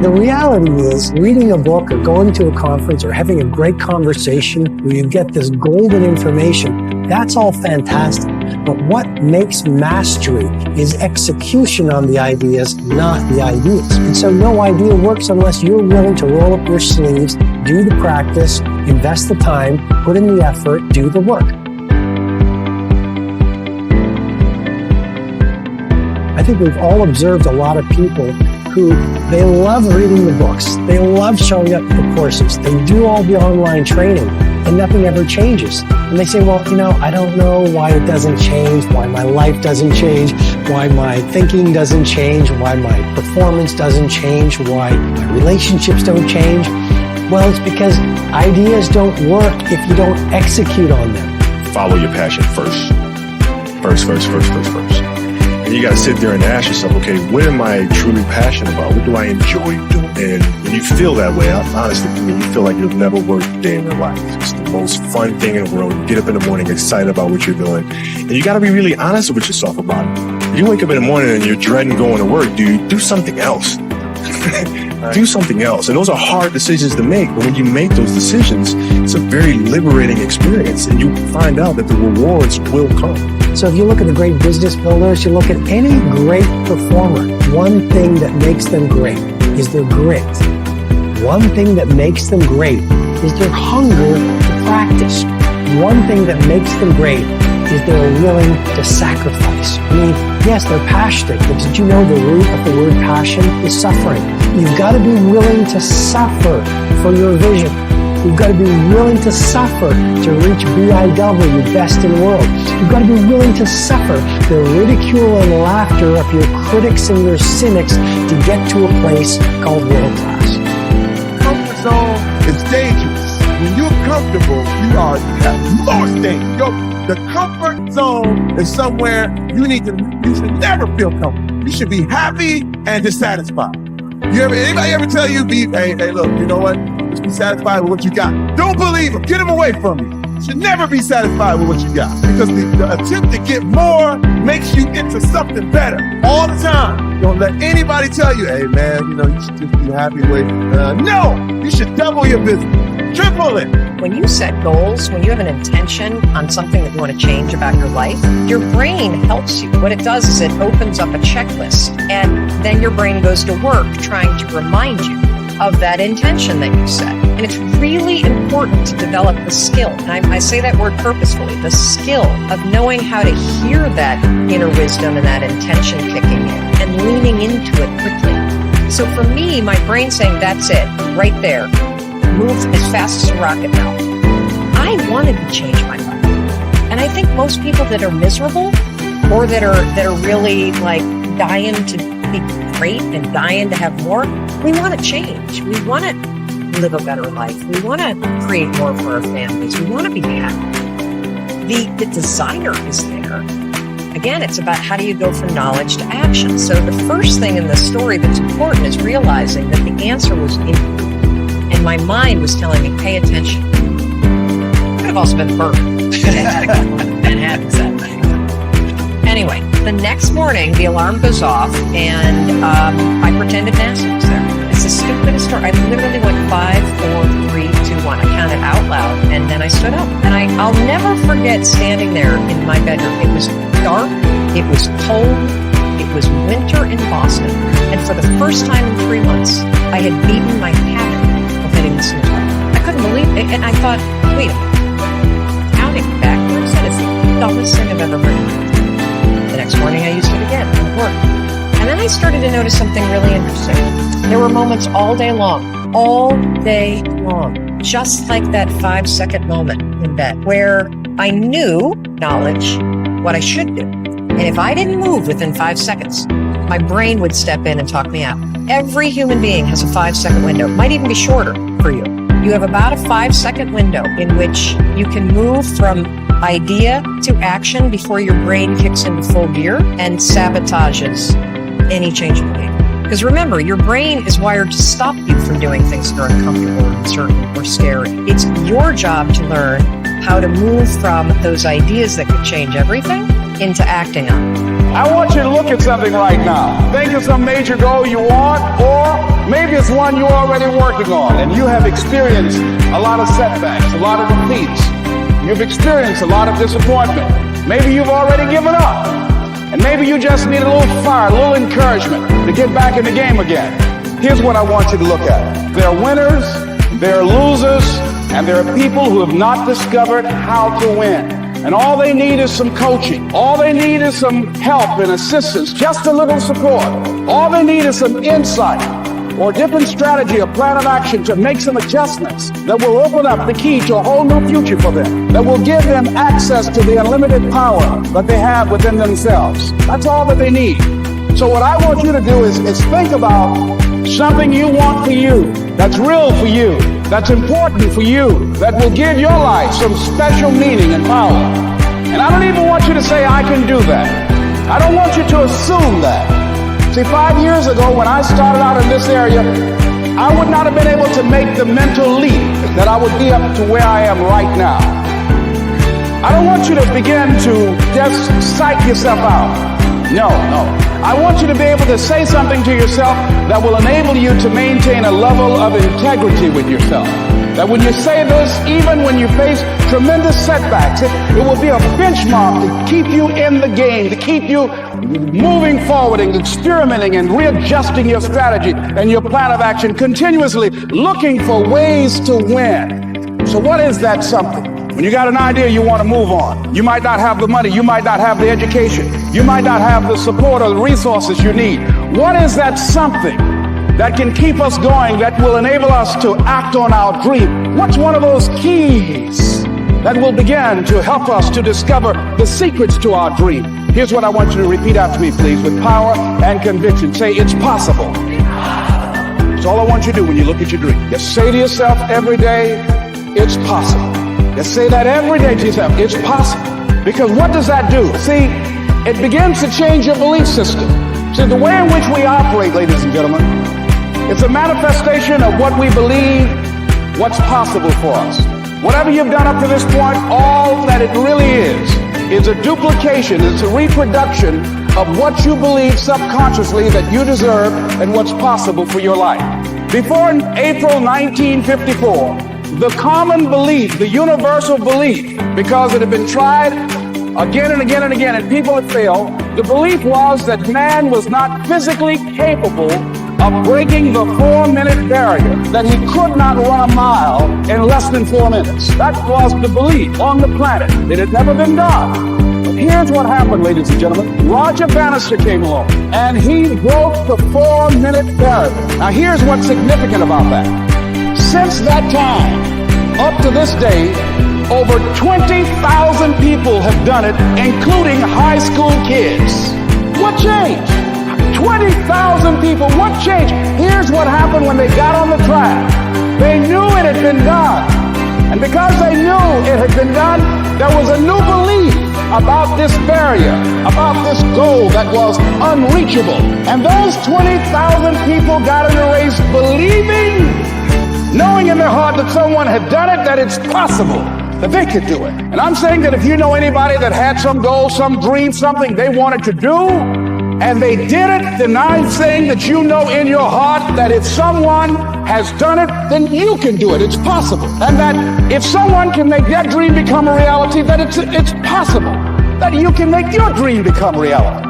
The reality is, reading a book or going to a conference or having a great conversation where you get this golden information, that's all fantastic. But what makes mastery is execution on the ideas, not the ideas. And so no idea works unless you're willing to roll up your sleeves, do the practice, invest the time, put in the effort, do the work. I think we've all observed a lot of people who they love reading the books. They love showing up at the courses. They do all the online training and nothing ever changes. And they say, well, I don't know why it doesn't change, why my life doesn't change, why my thinking doesn't change, why my performance doesn't change, why my relationships don't change. Well, it's because ideas don't work if you don't execute on them. Follow your passion first. First. And you got to sit there and ask yourself, okay, what am I truly passionate about? What do I enjoy doing? And when you feel that way, honestly, you feel like you've never worked a day in your life. It's the most fun thing in the world. You get up in the morning excited about what you're doing. And you got to be really honest with yourself about it. If you wake up in the morning and you're dreading going to work, do something else. Do something else. And those are hard decisions to make. But when you make those decisions, it's a very liberating experience. And you find out that the rewards will come. So if you look at the great business builders, you look at any great performer, one thing that makes them great is their grit. One thing that makes them great is their hunger to practice. One thing that makes them great is they're willing to sacrifice. I mean, yes, they're passionate, but did you know the root of the word passion is suffering? You've got to be willing to suffer for your vision. You've got to be willing to suffer to reach BIW, best in the world. You've got to be willing to suffer the ridicule and laughter of your critics and your cynics to get to a place called world class. Comfort zone is dangerous. When you're comfortable, you have lost danger. The comfort zone is somewhere you should never feel comfortable. You should be happy and dissatisfied. Anybody ever tell you, hey, look, you know what? Just be satisfied with what you got. Don't believe him. Get him away from you. You should never be satisfied with what you got. Because the attempt to get more makes you into something better all the time. Don't let anybody tell you, hey, man, you should just be happy with no, you should double your business. Triple it. When you set goals, when you have an intention on something that you want to change about your life, your brain helps you. What it does is it opens up a checklist, and then your brain goes to work trying to remind you of that intention that you set. And it's really important to develop the skill. And I say that word purposefully, the skill of knowing how to hear that inner wisdom and that intention kicking in and leaning into it quickly. So for me, my brain saying, that's it, right there. Move as fast as a rocket now. I wanted to change my life. And I think most people that are miserable or that are really like dying to be great and dying to have more, we want to change. We want to live a better life. We want to create more for our families. We want to be happy. The desire is there. Again, it's about how do you go from knowledge to action. So the first thing in the story that's important is realizing that the answer was in you. And my mind was telling me, pay attention. Could have also been burned. Manhattan said. Anyway, the next morning, the alarm goes off, and I pretended NASA was there. It's the stupidest story. I literally went 5, 4, 3, 2, 1. I counted out loud, and then I stood up. And I'll never forget standing there in my bedroom. It was dark. It was cold. It was winter in Boston. And for the first time in 3 months, I had beaten my habit of hitting the snooze button. I couldn't believe it. And I thought, wait a minute. Counting backwards, that is the dumbest thing I've ever heard. The next morning I used it again and it worked. And then I started to notice something really interesting. There were moments all day long, just like that 5-second moment in bed where I knew knowledge, what I should do. And if I didn't move within 5 seconds, my brain would step in and talk me out. Every human being has a 5-second window. It might even be shorter for you. You have about a 5-second window in which you can move from idea to action before your brain kicks into full gear and sabotages any change in behavior. Because remember, your brain is wired to stop you from doing things that are uncomfortable or uncertain or scary. It's your job to learn how to move from those ideas that could change everything into acting on it. I want you to look at something right now. Think of some major goal you want, or Maybe it's one you're already working on, and you have experienced a lot of setbacks, a lot of defeats. You've experienced a lot of disappointment. Maybe you've already given up. And maybe you just need a little fire, a little encouragement to get back in the game again. Here's what I want you to look at. There are winners, there are losers, and there are people who have not discovered how to win. And all they need is some coaching. All they need is some help and assistance, just a little support. All they need is some insight or a different strategy, a plan of action to make some adjustments that will open up the key to a whole new future for them, that will give them access to the unlimited power that they have within themselves. That's all that they need. So what I want you to do is think about something you want for you, that's real for you, that's important for you, that will give your life some special meaning and power. And I don't even want you to say, I can do that. I don't want you to assume that. See, 5 years ago when I started out in this area, I would not have been able to make the mental leap that I would be up to where I am right now. I don't want you to begin to just psych yourself out. No. I want you to be able to say something to yourself that will enable you to maintain a level of integrity with yourself. That when you say this, even when you face tremendous setbacks, it will be a benchmark to keep you in the game, to keep you moving forward and experimenting and readjusting your strategy and your plan of action, continuously looking for ways to win. So what is that something? When you got an idea, you want to move on. You might not have the money. You might not have the education. You might not have the support or the resources you need. What is that something that can keep us going, that will enable us to act on our dream? What's one of those keys that will begin to help us to discover the secrets to our dream? Here's what I want you to repeat after me, please, with power and conviction. Say, it's possible. That's all I want you to do when you look at your dream. Just say to yourself every day, it's possible. Just say that every day to yourself, it's possible. Because what does that do? See, it begins to change your belief system. See, the way in which we operate, ladies and gentlemen, it's a manifestation of what we believe, what's possible for us. Whatever you've done up to this point, all that it really is a duplication, it's a reproduction of what you believe subconsciously that you deserve and what's possible for your life. Before in April 1954, the common belief, the universal belief, because it had been tried again and again and again and people had failed, the belief was that man was not physically capable of breaking the 4-minute barrier, that he could not run a mile in less than 4 minutes. That was the belief on the planet. It had never been done. But here's what happened, ladies and gentlemen. Roger Bannister came along, and he broke the 4-minute barrier. Now here's what's significant about that. Since that time, up to this day, over 20,000 people have done it, including high school kids. What changed? 20,000 people, what changed? Here's what happened when they got on the track. They knew it had been done. And because they knew it had been done, there was a new belief about this barrier, about this goal that was unreachable. And those 20,000 people got in the race believing, knowing in their heart that someone had done it, that it's possible, that they could do it. And I'm saying that if you know anybody that had some goal, some dream, something they wanted to do, and they did it, then I'm saying that you know in your heart that if someone has done it, then you can do it. It's possible. And that if someone can make that dream become a reality, that it's possible that you can make your dream become reality.